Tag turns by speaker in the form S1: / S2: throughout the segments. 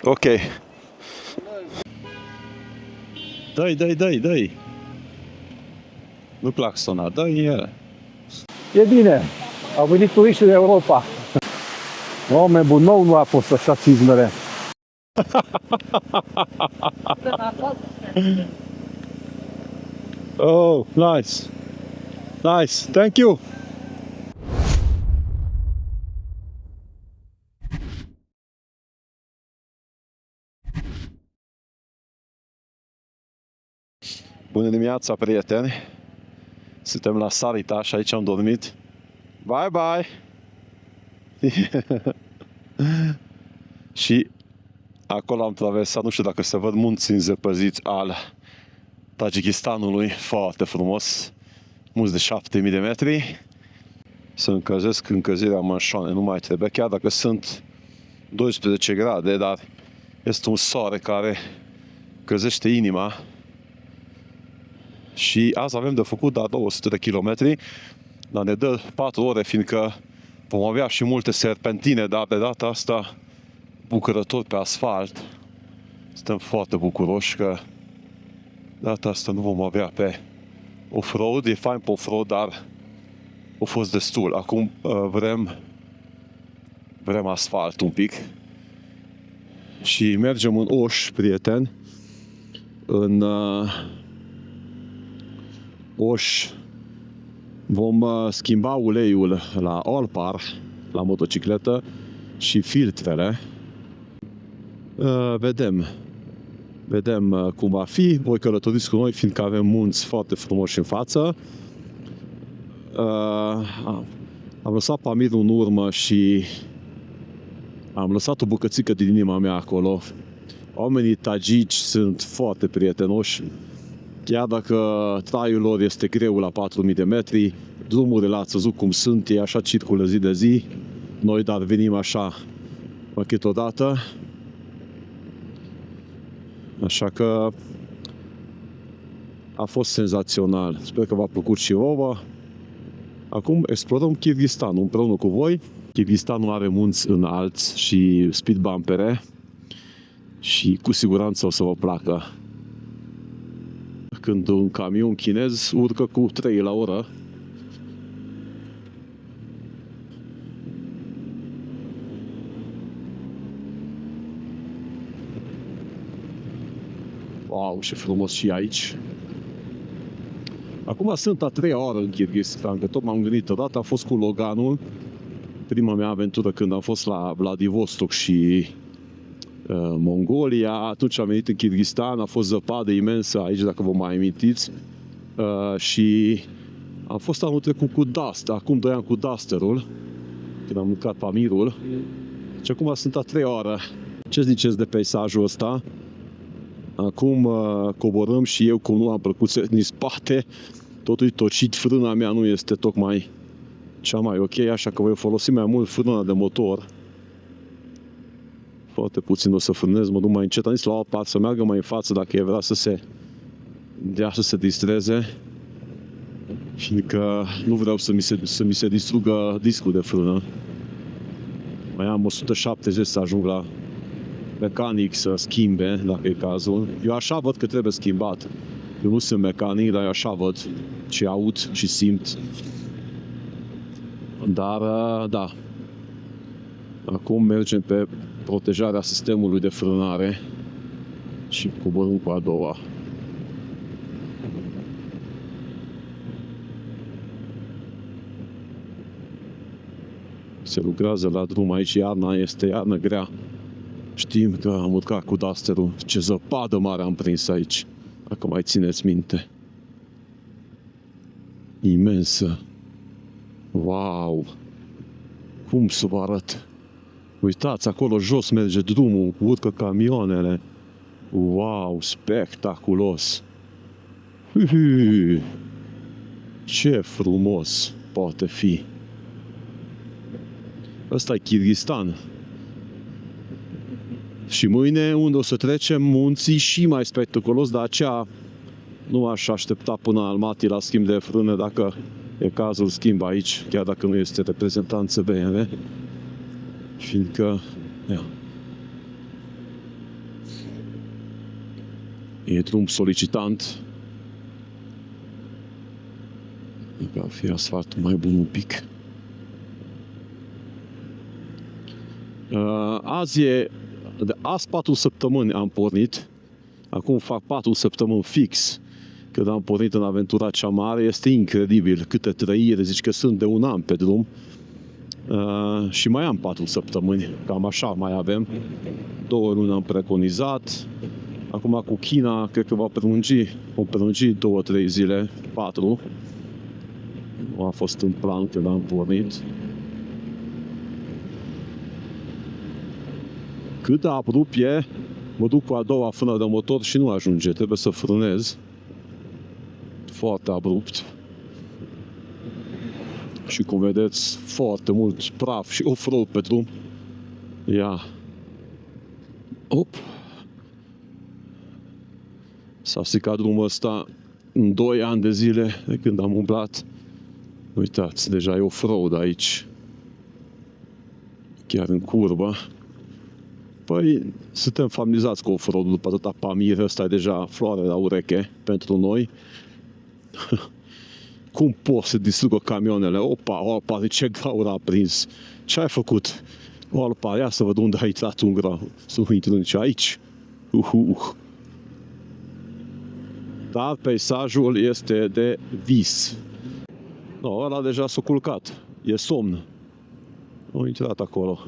S1: Ok. Dă-i. Nu claxona, dă-i el.
S2: E bine, au venit turiștii de Europa. Oameni buni, nou nu a fost așa țizmele.
S1: Oh, nice. Nice, thank you. Bună dimineața, prieteni! Suntem la Sarita și aici am dormit. Bye, bye! Și acolo am traversat, nu știu dacă se văd, munții înzăpăziți al Tajikistanului, foarte frumos, munți de 7000 de metri. Să încălzesc încălzirea mănșoane, nu mai trebuie, chiar dacă sunt 12 grade, dar este un soare care călzește inima. Și azi avem de făcut, 200 de kilometri, dar ne dă 4 ore, fiindcă vom avea și multe serpentine, dar de data asta bucurători pe asfalt. Suntem foarte bucuroși că data asta nu vom avea pe off-road. E fain pe off-road, dar a fost destul. Acum vrem asfalt un pic. Și mergem în Oș, prieteni. În Oș vom schimba uleiul la Allpar, la motocicletă, și filtrele. Vedem cum va fi. Voi călătoriți cu noi, fiindcă avem munți foarte frumoși în față. Am lăsat Pamirul în urmă și am lăsat o bucățică din inima mea acolo. Oamenii tagici sunt foarte prietenoși. Chiar dacă traiul lor este greu la 4000 de metri, drumurile ați văzut cum sunt, ei așa circulă zi de zi. Noi dar venim așa câteodată. Așa că a fost senzațional. Sper că v-a plăcut și vouă. Acum explorăm Kyrgyzstanul împreună cu voi. Kyrgyzstanul are munți înalți și speed bumpere și cu siguranță o să vă placă. Când un camion chinez urcă cu 3 la oră. Wow, ce frumos și aici. Acum sunt a 3-a oară în Kyrgyzstan, că tot m-am gândit odată, a fost cu Loganul. Prima mea aventură când am fost la Vladivostok și Mongolia. Atunci am venit în Kyrgyzstan, a fost zăpadă imensă aici, dacă vă mai amintiți. Și am fost anul trecut cu Duster, acum 2 ani cu Dusterul, când am mâncat Pamirul. Și acum sunt a 3-a oară. Ce ziceți de peisajul ăsta? Acum coborâm și eu, cum nu am plăcut din spate, totul e tocit, frâna mea nu este tocmai cea mai ok, așa că voi folosi mai mult frâna de motor. Foarte puțin o să frânez, mă duc mai încet, am zis la o parte să meargă mai în față dacă e vrea să se distreze, fiindcă nu vreau să mi se distrugă discul de frână. Mai am 170 să ajung la mecanic să schimbe, dacă e cazul. Eu așa văd că trebuie schimbat. Eu nu sunt mecanic, dar eu așa văd și aud și simt. Dar, da. Acum mergem pe protejarea sistemului de frânare și coborâm cu a doua. Se lucrează la drum aici, iarna este iarnă grea. Știm că am urcat cu Dusterul. Ce zăpadă mare am prins aici, dacă mai țineți minte. Imensă. Wow! Cum să vă arăt? Uitați, acolo jos merge drumul, urcă camioanele. Wow, spectaculos! Ce frumos poate fi! Ăsta e Kyrgyzstan. Și mâine, unde o să trecem, munții și mai spectaculos, dar aceea Nu aș aștepta până Almaty la schimb de frâne, dacă e cazul schimb aici, chiar dacă nu este reprezentanță BMW, fiindcă e drum solicitant. Ar fi asfaltul mai bun un pic. Azi 4 săptămâni am pornit. Acum fac 4 săptămâni fix când am pornit în aventura cea mare. Este incredibil câte trăiri, zici că sunt de un an pe drum. Și mai am 4 săptămâni, cam așa mai avem. 2 luni am preconizat. Acum cu China, cred că vom prelungi 2-3 zile, 4. Nu a fost în plan când am pornit. Cât de abrupt e, mă duc cu a doua frână de motor și nu ajunge, trebuie să frânez. Foarte abrupt. Și cum vedeți, foarte mult praf și off-road pe drum. Ia. Op. S-a stricat drumul ăsta în 2 ani de zile de când am umblat. Uitați, deja e off-road aici. Chiar în curbă. Păi, suntem familiarizați cu off-road-ul după atâta Pamir, ăsta e deja floare la ureche pentru noi. Cum pot să distrugă camioanele? Opa, ce gaură a prins? Ce ai făcut? Opa, ia să văd unde ai intrat un grau. Să nu intru nici aici. Dar peisajul este de vis. No, ăla deja s-a culcat. E somn. Au intrat acolo.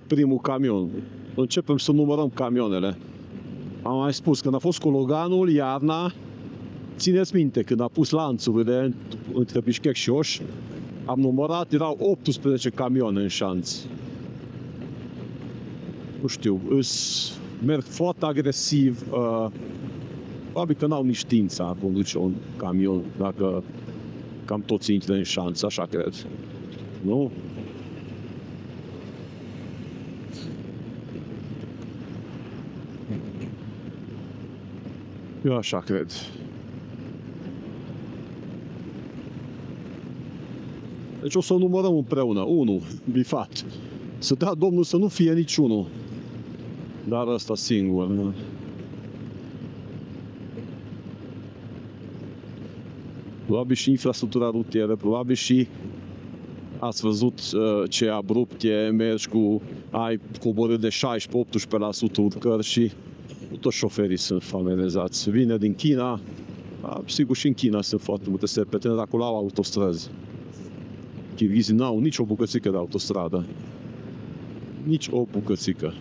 S1: Primul camion. Începem să numărăm camioanele. Am mai spus, când a fost cu Loganul, iarna, țineți minte, când a pus lanțurile între Bișkek și Oș, am numărat, erau 18 camioane în șanț. Nu știu, merg foarte agresiv. Probabil că n-au nici știința a conduce un camion, dacă cam toți intră în șanț, așa cred. Nu? Eu așa cred. Deci o să numărăm împreună. 1, bifat. Să dea Domnul să nu fie niciunul. Dar ăsta singur. Nu? Probabil și infrastructura rutieră, probabil și ați văzut ce abrupt e, mergi cu, ai coborâri de 16-18% urcări și toți șoferii sunt familiarizați. Vine din China, sigur și în China sunt foarte multe serpentine, dar acolo au autostrăzi. Kirghizii n-au nici o bucățică de autostradă. Nici o bucățică.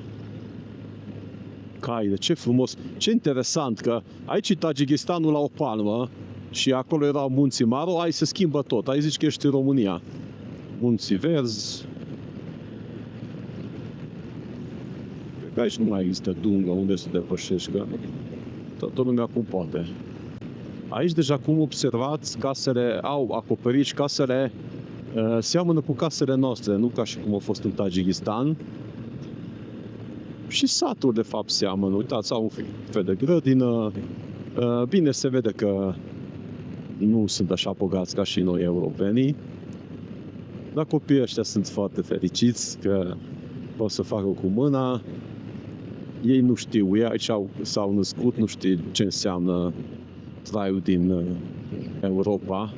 S1: Caile, ce frumos, ce interesant că aici e Tajikistanul la o palmă și acolo erau munții Maro, aici se schimbă tot, aici zici că ești în România. Munții verzi. Cred că aici nu mai există dungă unde să depășești, că toată lumea cum poate. Aici deja, cum observați, casele au acoperiș, casele seamănă cu casele noastre, nu ca și cum au fost în Tajikistan. Și satul, de fapt, seamănă. Uitați, au un fel de grădină. Bine, se vede că nu sunt așa bogați ca și noi, europenii. Dar copiii ăștia sunt foarte fericiți că pot să facă cu mâna. Ei nu știu, ei aici s-au născut, nu știu ce înseamnă traiul din Europa.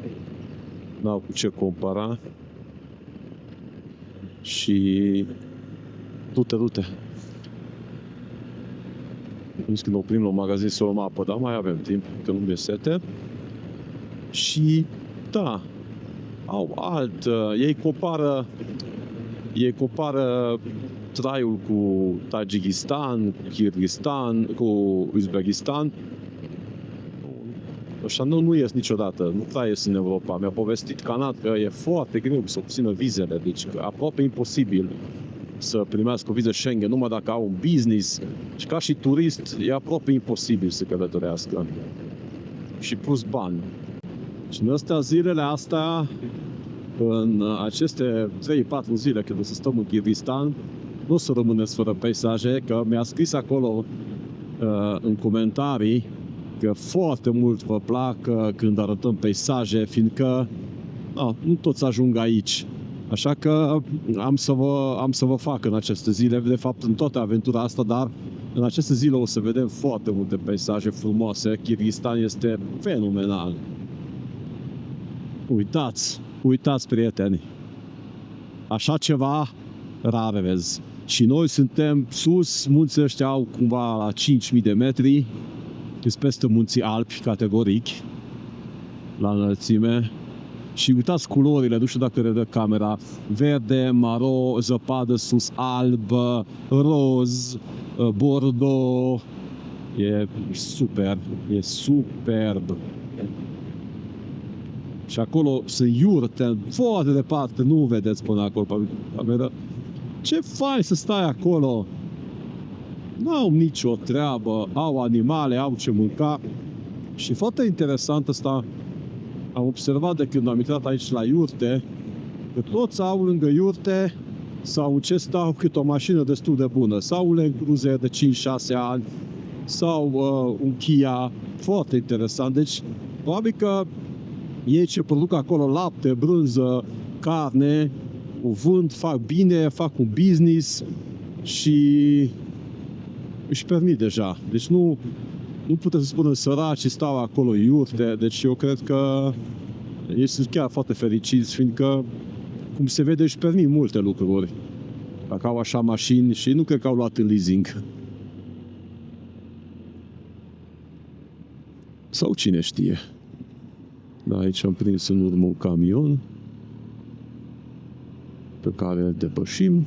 S1: N-au cu ce compara. Și du-te. Nici când oprim la magazin să luăm apă, dar mai avem timp, că nu mi-e sete. Și da, au ei compară traiul cu Tajikistan, Kirghistan, cu Uzbekistan. Așa nu ies niciodată, nu trăiesc în Europa. Mi-a povestit Canad că e foarte greu să obțină vizele, deci aproape imposibil să primească o viză Schengen numai dacă au un business și ca și turist e aproape imposibil să călătorească. Și plus bani. Și în zilele astea, în aceste 3-4 zile când o să stăm în Kirghistan, nu o să rămâneți fără peisaje, că mi-a scris acolo în comentarii că foarte mult vă plac când arătăm peisaje, fiindcă nu toți ajung aici. Așa că am să vă fac în aceste zile, de fapt în toată aventura asta, dar în aceste zile o să vedem foarte multe peisaje frumoase. Kyrgyzstan este fenomenal. Uitați, prieteni. Așa ceva rar vezi. Și noi suntem sus, munții ăștia au cumva la 5.000 de metri, sunt peste munții Alpi, categoric, la înălțime. Și uitați culorile, nu știu dacă le dă camera, verde, maro, zăpadă sus, alb, roz, bordeaux, e superb. Și acolo sunt iurte, foarte departe, nu vedeți până acolo pe cameră. Ce fain să stai acolo! N-au nicio treabă, au animale, au ce mânca. Și foarte interesant asta, am observat de când am intrat aici la iurte, că toți au lângă iurte sau ce stau cât o mașină destul de bună, sau un Land Cruiser de 5-6 ani, sau un Kia, foarte interesant. Deci, probabil că ei ce produc acolo, lapte, brânză, carne, o vând, fac bine, fac un business și își permit deja. Deci nu putem să spunem săraci stau acolo iurte, deci eu cred că ei sunt chiar foarte fericiți, fiindcă, cum se vede, își permit multe lucruri. Dacă au așa mașini și nu cred că au luat în leasing. Sau cine știe. Da, aici am prins în urmă un camion pe care îl depășim.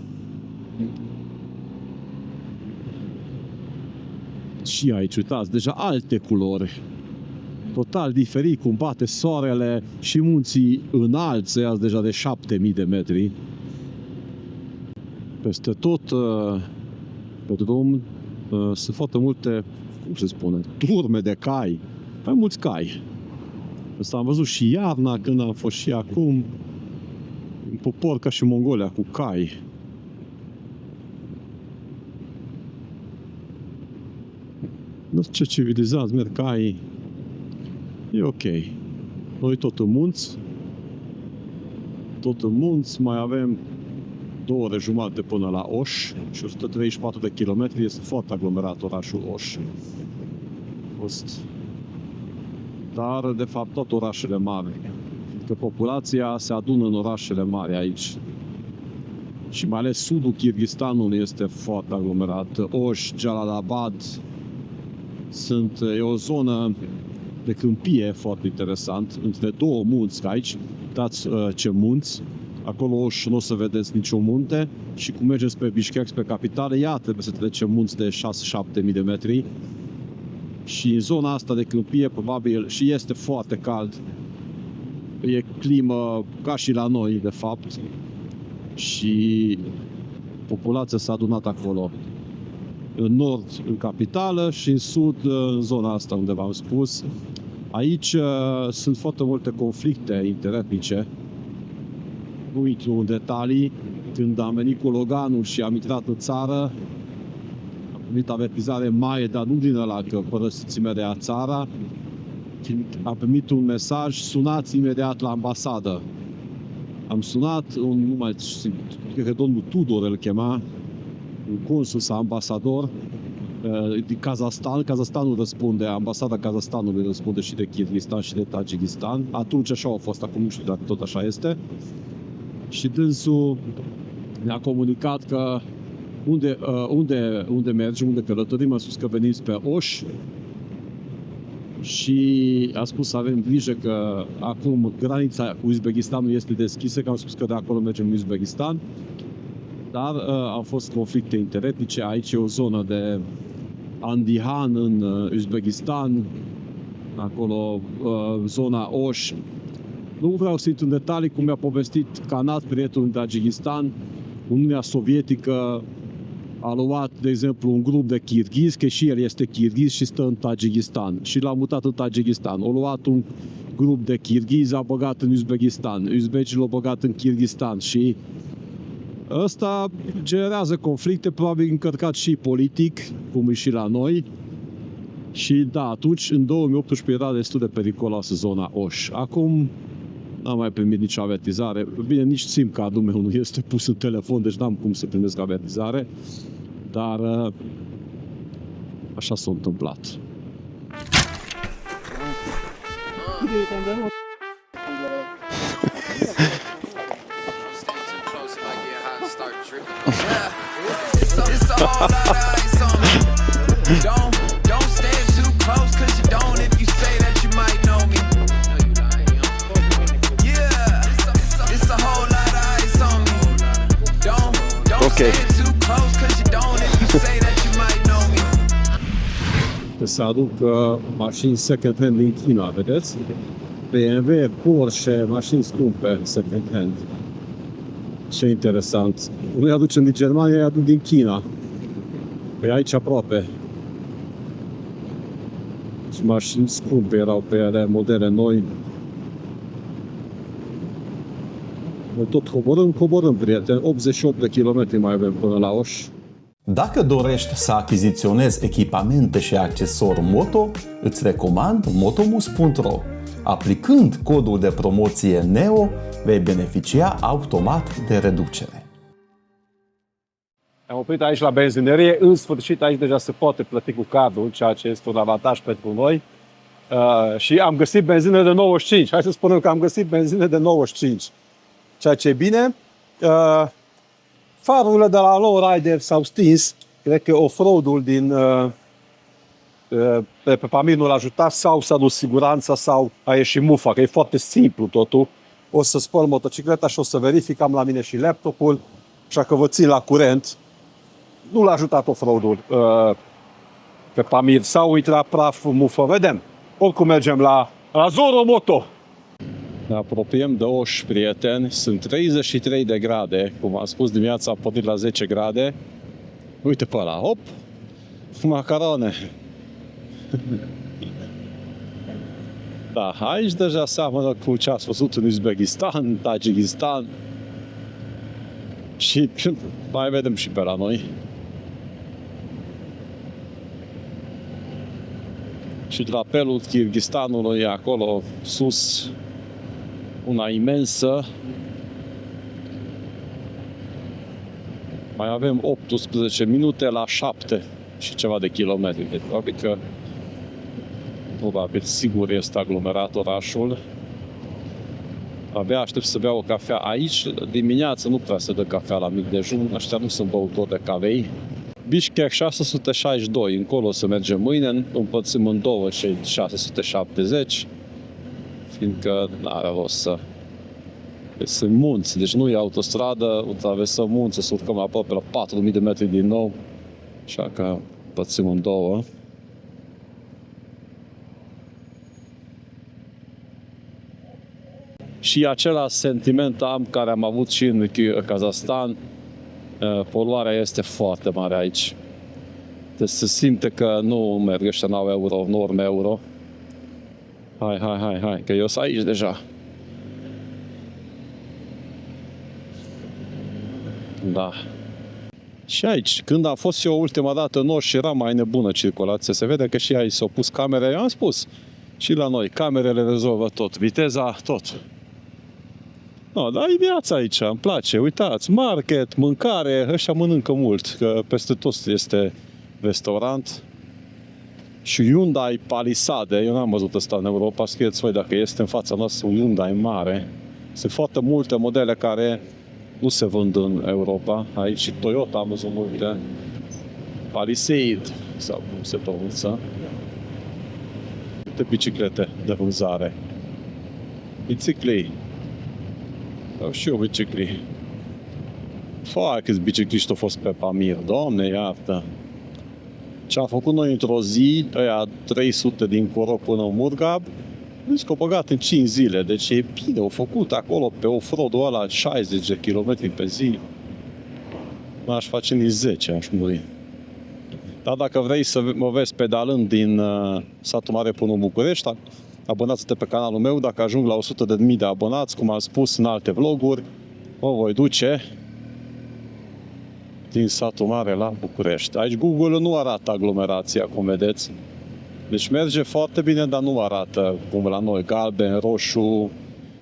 S1: Și aici, uitați, deja alte culori. Total diferit, cum bate soarele și munții înalți, azi deja de 7.000 de metri. Peste tot pe drum sunt foarte multe, cum se spune, turme de cai. Mai mulți cai. Asta am văzut și iarna când am fost și acum. Un popor ca și Mongolia cu cai. Nu știu ce civilizați merg caii. E ok. Noi tot în munți, mai avem 2 ore jumate până la Oș și 134 de kilometri, este foarte aglomerat orașul Oș. Dar, de fapt, tot orașele mari. Că populația se adună în orașele mari aici. Și mai ales sudul Kyrgyzstanului este foarte aglomerat. Oș, Jalalabad, e o zonă de câmpie foarte interesant, între 2 munți aici. Uitați ce munți. Acolo Oș nu o să vedeți niciun munte și cum mergeți pe Bishkek, spre capitală, trebuie să trecem munți de 6-7 mii de metri. Și în zona asta de câmpie, probabil, și este foarte cald. E climă ca și la noi, de fapt. Și populația s-a adunat acolo. În nord, în capitală, și în sud, în zona asta unde v-am spus. Aici sunt foarte multe conflicte interetnice. Nu intru în detalii. Când am venit cu Loganul și am intrat în țară, am primit avertizare mai, dar nu din ăla că părăsiți imediat țara. Am primit un mesaj, sunați imediat la ambasadă. Am sunat, nu mai știu, cred că domnul Tudor îl chema, un consul sau ambasador din Kazahstan. Kazahstanul răspunde, ambasada Kazahstanului răspunde și de Kyrgyzstan și de Tajikistan. Atunci așa au fost, acum nu știu dacă tot așa este. Și dânsul ne-a comunicat că unde mergem, unde călătorim, a spus că venim pe Oș. Și a spus să avem grijă că acum granița cu Uzbekistanul este deschisă, că am spus că de acolo mergem în Uzbekistan. Dar au fost conflicte interetnice. Aici e o zonă de Andihan în Uzbekistan, acolo zona Oș. Nu vreau să intru în detalii, cum mi-a povestit Kanat, prietenul în Tajikistan. Uniunea Sovietică a luat, de exemplu, un grup de kirghizi, că și el este kirghiz și stă în Tajikistan. Și l-a mutat în Tajikistan. A luat un grup de kirghizi, a băgat în Uzbekistan. Uzbecii l-au băgat în Kyrgyzstan. Și ăsta generează conflicte, probabil încărcat și politic, cum e și la noi. Și da, atunci, în 2018, era destul de periculoasă zona Oș. Acum n-am mai primit nicio avertizare. Bine, nici SIM-cardul meu nu este pus în telefon, deci n-am cum să primesc avertizare. Dar așa s-a întâmplat.
S3: Don't stand too close, cause you don't if you say that you might know me. Yeah, it's a whole lot of ice on me. Don't stand too close, cause you don't if you say that you might know me.
S1: Să aduc mașini second-hand din China, vedeți? BMW, Porsche, mașini scumpe second-hand. Ce interesant. Noi aducem din Germania, îi aduc din China. Păi aici aproape. Și mașini scumpe erau pe ele, modele noi. Noi tot coborâm, prieteni. 88 de kilometri mai avem până la Oș.
S4: Dacă dorești să achiziționezi echipamente și accesorii moto, îți recomand motomus.ro. Aplicând codul de promoție NEO, vei beneficia automat de reducere.
S2: Am oprit aici la benzinerie, în sfârșit aici deja se poate plăti cu cardul, ceea ce este un avantaj pentru noi. Și am găsit benzină de 95. Hai să spunem că am găsit benzină de 95. Ceea ce e bine. Farurile de la lowrider s-au stins. Cred că off-road-ul din pe Pamir nu l-a ajutat sau s-a dus siguranța sau a ieșit mufa, că e foarte simplu totul. O să spăl motocicleta și o să verific, am la mine și laptopul, așa că vă țin la curent. Nu l-a ajutat off-road-ul pe Pamir, sau intrat praf, mufă, vedem. Oricum mergem la Zoro Moto.
S1: Ne apropiem de Oș, prieteni. Sunt 33 de grade. Cum am spus, dimineața a pornit la 10 grade. Uite pe ăla, hop! Macarone! Da, aici deja seamănă cu ce ați văzut în Uzbekistan, Tajikistan. Și mai vedem și pe la noi. Și drapelul Kyrgyzstanului e acolo sus, una imensă. Mai avem 18 minute la 7 și ceva de kilometri. Deci, probabil că, probabil, sigur este aglomerat orașul. Abia aștept să beau o cafea aici. Dimineața nu prea se dă cafea la mic dejun. Ăștia nu sunt băutori de cavei. Bishkek 662. Încolo o să mergem mâine. Împărțim în două și 670. Fiindcă n-are rost să... Sunt munți, deci nu e autostradă. Traversăm munți, să urcăm aproape la 4000 de metri din nou. Așa că împărțim în două. Și același sentiment am care am avut și în Kazahstan. Poluarea este foarte mare aici. Deci se simte că nu merg ăștia, n-au euro, nu urme euro. Hai, că eu sunt aici deja. Da. Și aici, când am fost eu ultima dată în Oș, era mai nebună circulație. Se vede că și aici s-au pus camere, eu am spus. Și la noi, camerele rezolvă tot, viteza, tot. No, dar e viața aici, îmi place. Uitați, market, mâncare, ăștia mănâncă mult, că peste tot este restaurant. Și Hyundai Palisade, eu n-am văzut ăsta în Europa, scrieți voi dacă este în fața noastră un Hyundai mare. Sunt foarte multe modele care nu se vând în Europa. Aici și Toyota am văzut multe. Palisade, sau cum se pronunță. Uite biciclete de vânzare. Biciclii. Au și eu biciclii. Foarte câți bicicliști au fost pe Pamir, Doamne iartă. Ce am făcut noi într-o zi, ăia 300 din Coro până în Murgab, zic că au băgat în 5 zile, deci e bine, au făcut acolo pe off-road-ul ăla 60 de km pe zi. M-aș face nici 10, aș muri. Dar dacă vrei să mă vezi pedalând din Satul Mare până în București, abonați-te pe canalul meu. Dacă ajung la 100.000 de abonați, cum am spus în alte vloguri, mă voi duce din Satul Mare la București. Aici Google nu arată aglomerația, cum vedeți.
S2: Deci merge foarte bine, dar nu arată cum la noi, galben, roșu.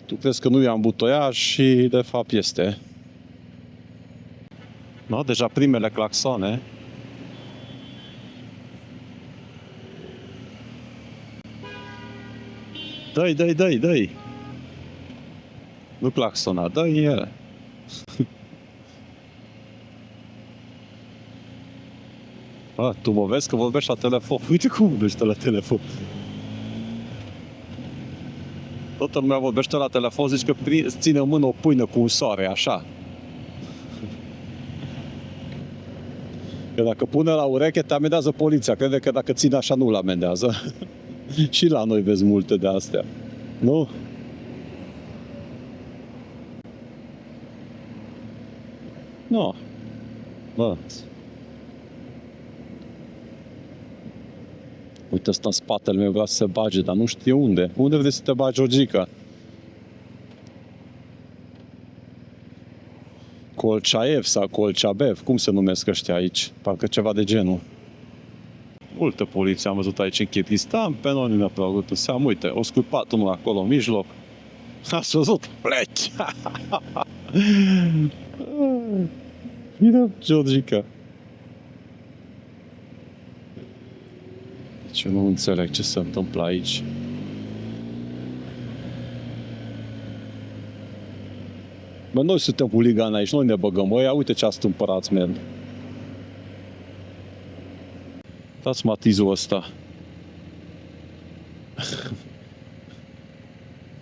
S2: Tu crezi că nu e ambutoiaj și de fapt este. No, deja primele claxoane. Dă-i! Nu claxona, dă-i el. Tu mă vezi că vorbești la telefon. Uite cum vorbește la telefon. Toată lumea vorbește la telefon, zici că ține în mână o pâine cu un soare, așa. Că dacă pune la ureche, te amendează poliția. Crede că dacă ține așa, nu-l amendează. Și la noi vezi multe de astea. Nu? Nu. Bă. Uite, ăsta în spatele meu vrea să se bage, dar nu știu unde. Unde vrei să te bagi, Ogica? Colceaev sau Colceabev, cum se numesc ăștia aici? Parcă ceva de genul. Multă poliție am văzut aici în Kirghistan, pe noi nu mi-a plăcut în seamă. Uite, o sculpat unul acolo în mijloc. Ați văzut? Pleci! Bine, Georgica. Deci eu nu înțeleg ce se întâmplă aici. Bă, noi suntem huligani aici, noi ne băgăm. Ăia, uite ce astâmpărați merg. Dați matizul ăsta.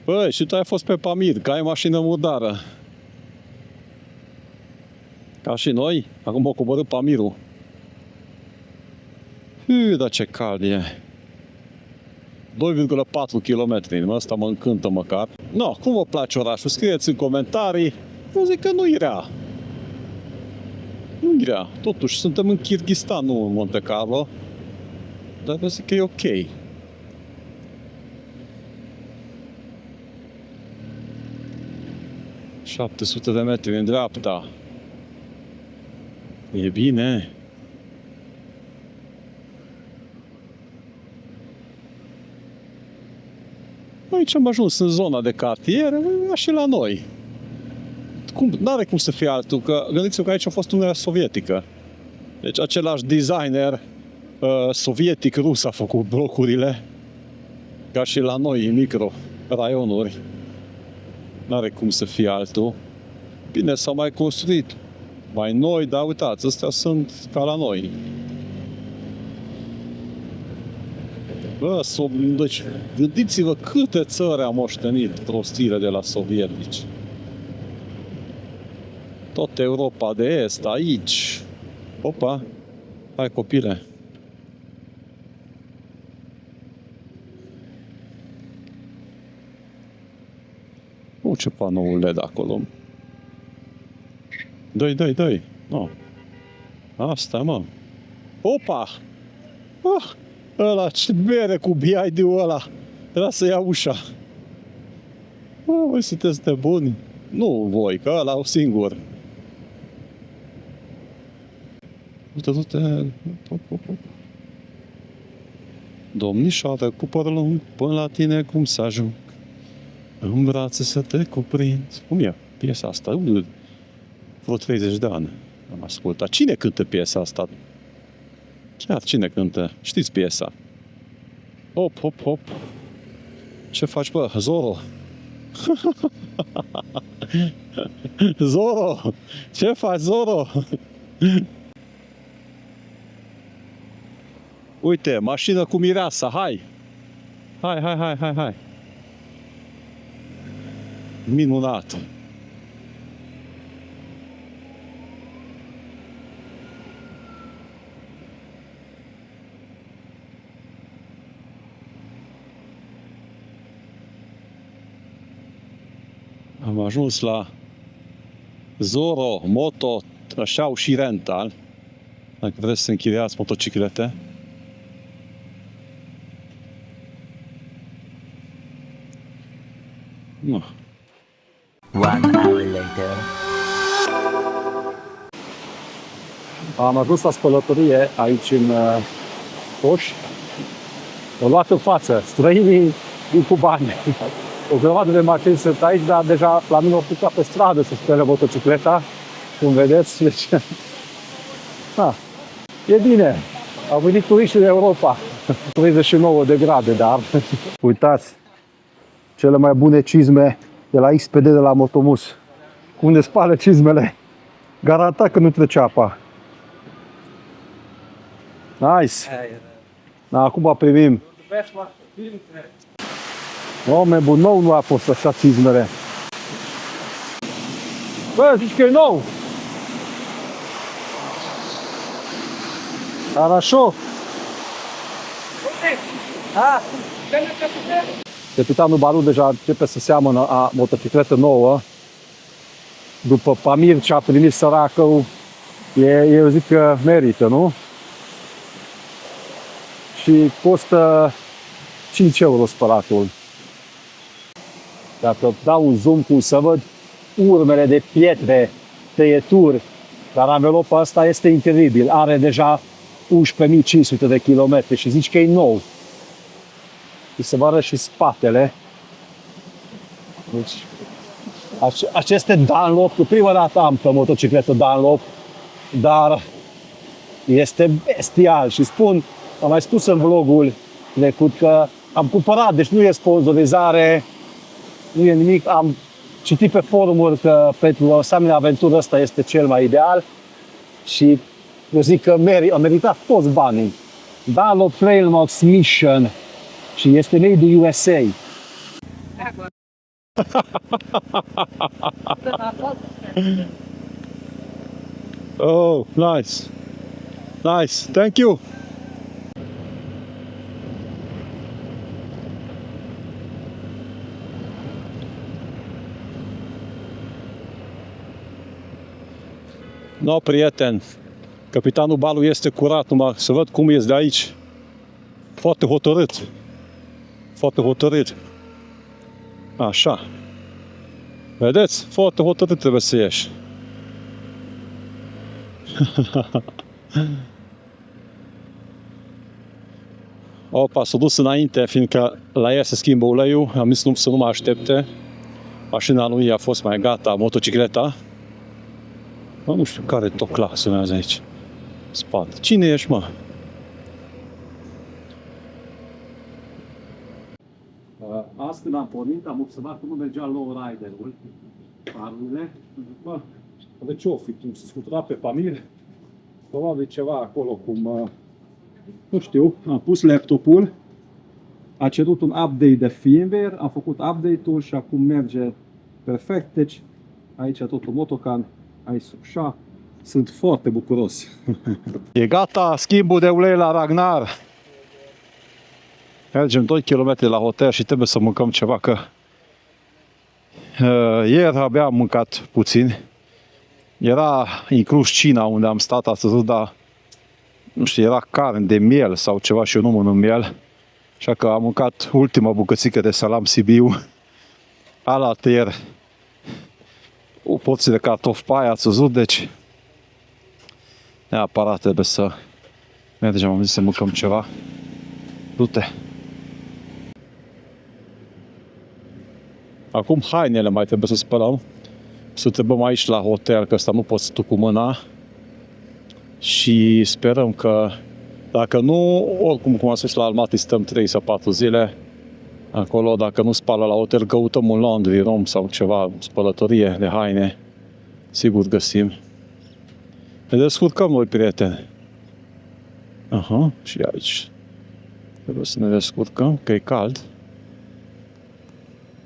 S2: Băi, și tu ai fost pe Pamir, că ai mașină murdară. Ca și noi, acum o coborât Pamirul. Dar ce cald e. 2,4 km, ăsta mă încântă măcar. No, cum vă place orașul? Scrieți în comentarii. Eu zic că nu-i rea. Nu-i rea. Totuși, suntem în Kirghistan, nu în Monte Carlo. Dar eu zic că e ok. ...700 de metri în dreapta. E bine. Aici am ajuns în zona de cartier, și la noi. N-are cum să fie altul, că gândiți-vă că aici a fost Uniunea Sovietică. Deci același designer sovietic rus a făcut blocurile, ca și la noi, în micro-raionuri. N-are cum să fie altul. Bine, s-au mai construit mai noi, dar uitați, astea sunt ca la noi. Bă, deci, gândiți-vă câte țări am moștenit prostire de la sovietici. Tot Europa de Est, aici. Opa, hai copile. Ce panoul LED acolo. Dă-i. No. Asta, mă. Opa! Ăla, ce bere cu BID-ul ăla. Era să ia ușa. Voi sunteți de buni. Nu voi, că ăla o singur. Uite. Domnișoară, cu păr lung, până la tine cum să ajung. În brațe să te cuprind. Cum e piesa asta? Vreo 30 de ani am ascultat. Cine cântă piesa asta? Chiar cine cântă? Știți piesa? Hop. Ce faci, bă? Zoro? Zoro! Ce faci, Zoro? Uite, mașină cu mireasa, hai! Hai! Minunat! Am ajuns la Zoro Moto, așa au și rental. Dacă vreți să închiriați motociclete. Nu.
S5: 1 hour later.
S2: Am ajuns la spălătorie aici în Oș O luat în față, străinii din cu bani. O grămadă de mașini sunt aici, dar deja la mine au plecat pe stradă să spele motocicleta, cum vedeți. Deci, e bine, au venit turiștii din Europa. 39 de grade, dar uitați, cele mai bune cizme de la XPD de la Motomus. Cum ne spală cizmele, garantat că nu trece apa. Nice! Da, acum primim. Oameni bun, nou nu a fost așa cizmele. Bă, zici că e nou! Хорошо! Capitanul Baru deja începe să seamănă a motocicletă nouă. După Pamir ce a primit săracul, eu zic că merită, nu? Și costă 5 euro spălatul. Dacă dau un zoom cum să văd urmele de pietre, tăieturi, dar anvelopa asta este incredibil. Are deja 11.500 de kilometri și zici că e nou. Și se vadă și spatele. Deci, aceste Dunlop, prima dată am pe motocicletă Dunlop, dar este bestial și spun, am mai spus în vlogul trecut că am cumpărat, deci nu e sponsorizare, nu e nimic, am citit pe forumuri că pentru o asemenea aventură ăsta este cel mai ideal și eu zic că a meritat toți banii. Dunlop Trailmax Mission și este made in USA.
S1: Oh, nice. Nice, thank you. No, prieten, capitanul Balu este curat, numai să văd cum ies de aici. Foarte hotărât. Foarte hotărât. Așa. Vedeți? Foarte hotărât trebuie să ieși. Opa, s-a dus înainte, fiindcă la ea se schimbă uleiul. Am zis să nu mă aștepte. Mașina lui a fost mai gata, motocicleta. Nu știu care tocla sunează aici. Spate. Cine ești, mă?
S2: Azi când am pornit, am observat cum nu mergea lowrider-ul. Farurile. Bă, de ce-o fi? Cum se scutura pe Pamir? Probabil ceva acolo, cum... Nu știu, am pus laptopul. A cerut un update de firmware, am făcut update-ul și acum merge perfect. Deci, aici totul Motocan, aici subșa. Sunt foarte bucuros. E gata schimbul de ulei la Ragnar. Mergem 2 km la hotel și trebuie să mâncăm ceva, că ieri abia am mâncat puțin. Era inclus cina unde am stat astăzi, dar nu știu, era carne de miel sau ceva și eu nu mănânc miel. Așa că am mâncat ultima bucățică de salam Sibiu. Alaltă ieri o porție de cartofi pe aia ați văzut, deci neapărat trebuie să mergem, am zis să mâncăm ceva. Du-te! Acum hainele mai trebuie să spălăm. Să întrebăm aici la hotel, că ăsta nu poți tu cu mâna. Și sperăm că, dacă nu, oricum cum am spus la Almaty, stăm 3 sau 4 zile acolo. Dacă nu spală la hotel, căutăm un laundry room sau ceva, spălătorie de haine. Sigur găsim. Ne descurcăm noi, prieteni. Aha, și aici. Trebuie să ne descurcăm, că e cald.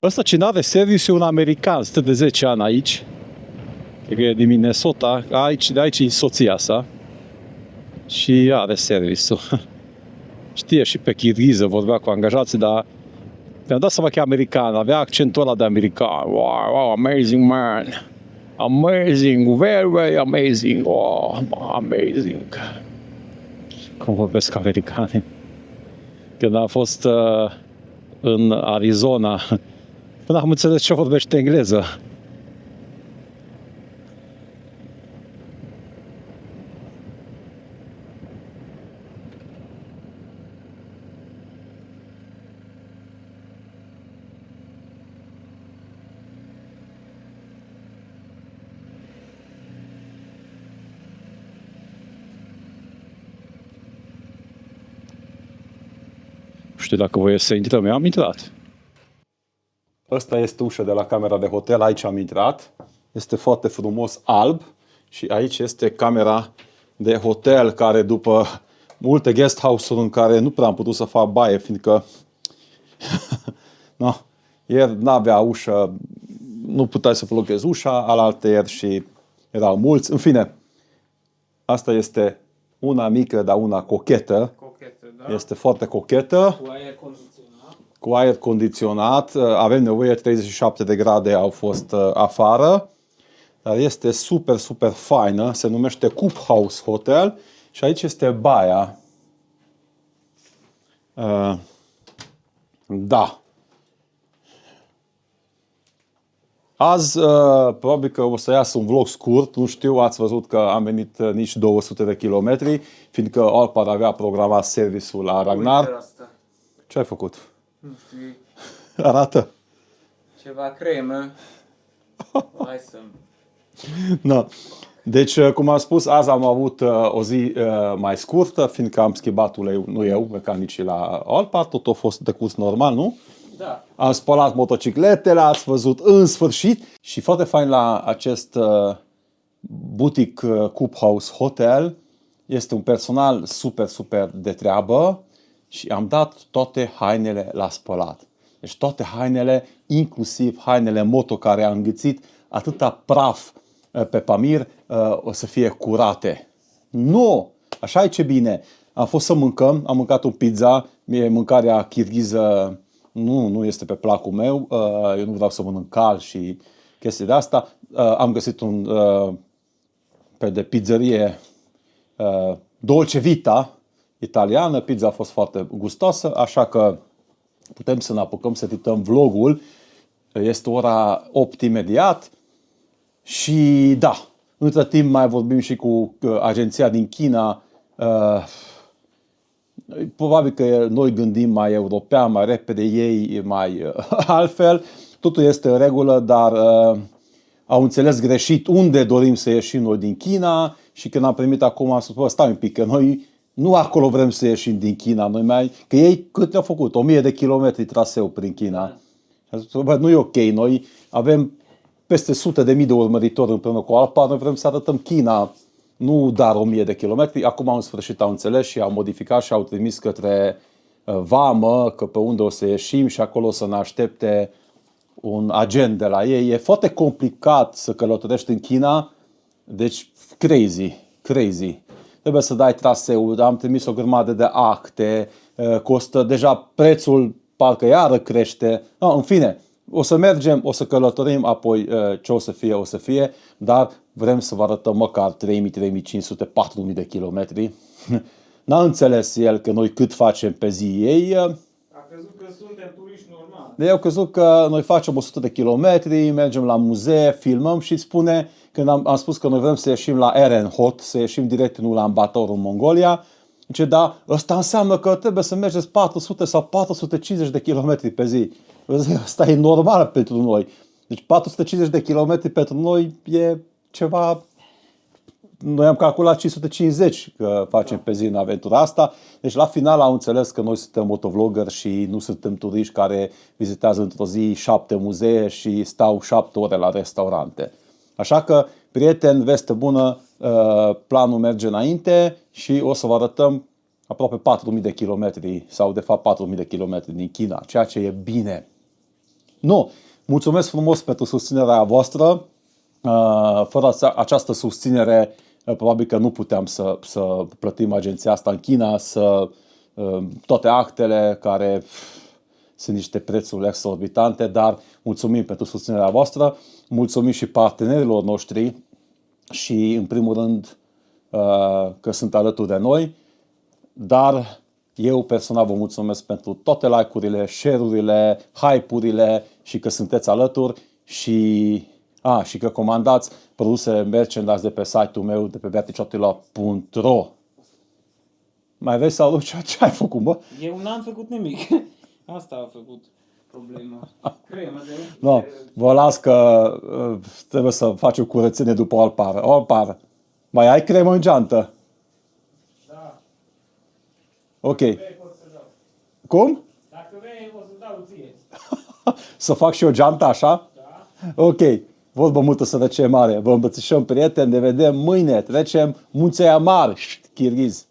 S2: Ăsta cine are serviciu, un american, stă de 10 ani aici. Cred că e din Minnesota, de aici e soția sa. Și are serviciu. Știe și pe chirghiză, vorbea cu angajații, dar mi-am dat seama că e american, avea accentul ăla de american. Wow, amazing man. Amazing, very, very amazing. Oh, amazing. Cum vorbesc americanii. Când am fost în Arizona, până am înțeles ce vorbește engleză.
S1: știu dacă voi să intrăm. Eu am intrat.
S2: Ăsta este ușa de la camera de hotel, aici am intrat. Este foarte frumos alb și aici este camera de hotel care după multe guest house-uri în care nu prea am putut să fac baie, fiindcă no, ieri n-avea ușă, nu puteai să blochezi ușa, alaltăieri și erau mulți. În fine, asta este una mică, dar una cochetă.
S6: Da?
S2: Este foarte cochetă.
S6: Cu aer condiționat.
S2: Cu aer condiționat, avem nevoie, 37 de grade au fost afară, dar este super, super faină, se numește Coop House Hotel și aici este baia. Da. Azi, probabil că o să iasă un vlog scurt, nu știu, ați văzut că am venit nici 200 de kilometri, fiindcă Alpar avea programat serviciul la Ragnar.
S6: Uite asta.
S2: Ce ai făcut?
S6: Nu știu,
S2: Arată.
S6: ceva cremă. Hai să...
S2: Da. Deci, cum am spus, azi am avut o zi mai scurtă, fiindcă am schimbat uleiul, nu eu, mecanicii la Alpar, tot a fost decurs normal, nu?
S6: Da.
S2: Am spălat motocicletele, ați văzut în sfârșit. Și foarte fain la acest boutique Coop House Hotel, este un personal super, super de treabă și am dat toate hainele la spălat. Deci toate hainele, inclusiv hainele moto care a înghițit atâta praf pe Pamir, o să fie curate. Nu! Așa e ce bine. Am fost să mâncăm, am mâncat un pizza, mie mâncarea kirghiză nu este pe placul meu, eu nu vreau să mănânc cal și chestii de asta. Am găsit un pe de pizzerie Dolce Vita italiană, pizza a fost foarte gustoasă, așa că putem să ne apucăm să edităm vlogul. Este ora 8 imediat și da, între timp mai vorbim și cu agenția din China. Probabil că noi gândim mai european, mai repede, ei mai altfel. Totul este în regulă, dar au înțeles greșit unde dorim să ieșim noi din China și când am primit acum, am spus, stai un pic, că noi nu acolo vrem să ieșim din China, că ei cât le-au făcut? 1000 de kilometri traseu prin China. Nu e ok, noi avem peste sute de mii de urmăritori împreună cu Alpar, noi vrem să arătăm China, nu doar 1000 de kilometri. Acum în sfârșit au înțeles și au modificat și au trimis către vamă, că pe unde o să ieșim și acolo o să ne aștepte un agent de la ei. E foarte complicat să călătorești în China, deci crazy. Trebuie să dai traseul, am trimis o grămadă de acte, costă deja prețul, parcă iară crește. No, în fine, o să mergem, o să călătorim, apoi ce o să fie, dar vrem să vă arătăm măcar 3000, 3500, 4000 de kilometri. N-a înțeles el că noi cât facem pe zi. Ei
S6: A crezut că suntem turiști normali.
S2: eu crezut că noi facem 100 de kilometri, mergem la muzee, filmăm și spune, când am spus că noi vrem să ieșim la Erenhot, să ieșim direct în Ulaanbaatar, în Mongolia, zice, da, ăsta înseamnă că trebuie să mergeți 400 sau 450 de kilometri pe zi. Asta e normal pentru noi. Deci 450 de kilometri pentru noi e ceva... Noi am calculat 550 că facem pe zi în aventura asta. Deci la final au înțeles că noi suntem motovlogger și nu suntem turiști care vizitează într-o zi 7 muzee și stau 7 ore la restaurante. Așa că, prieteni, veste bună, planul merge înainte și o să vă arătăm aproape 4000 de kilometri sau de fapt 4000 de kilometri din China, ceea ce e bine. Nu, mulțumesc frumos pentru susținerea voastră. Fără această susținere, probabil că nu puteam să plătim agenția asta în China, toate actele care sunt niște prețuri exorbitante, dar mulțumim pentru susținerea voastră, mulțumim și partenerilor noștri și, în primul rând, că sunt alături de noi, dar eu personal vă mulțumesc pentru toate like-urile, share-urile, hype-urile și că sunteți alături și că comandați produse merchandise de pe site-ul meu, de pe beaticiotila.ro. Mai vrei să aduci ce ai făcut, bă?
S6: Eu n-am făcut nimic. Asta a făcut problema. Cremă de...
S2: No, vă las că trebuie să facem curățenie după Alpar. Alpar, mai ai cremă în geantă?
S6: Da.
S2: Ok. Cum? Să fac și o geantă așa? Da. Ok. Vorbă multă sărăcie mare. Vă îmbrățișăm, prieteni. Ne vedem mâine. Trecem Munții Amar, Chirghiz.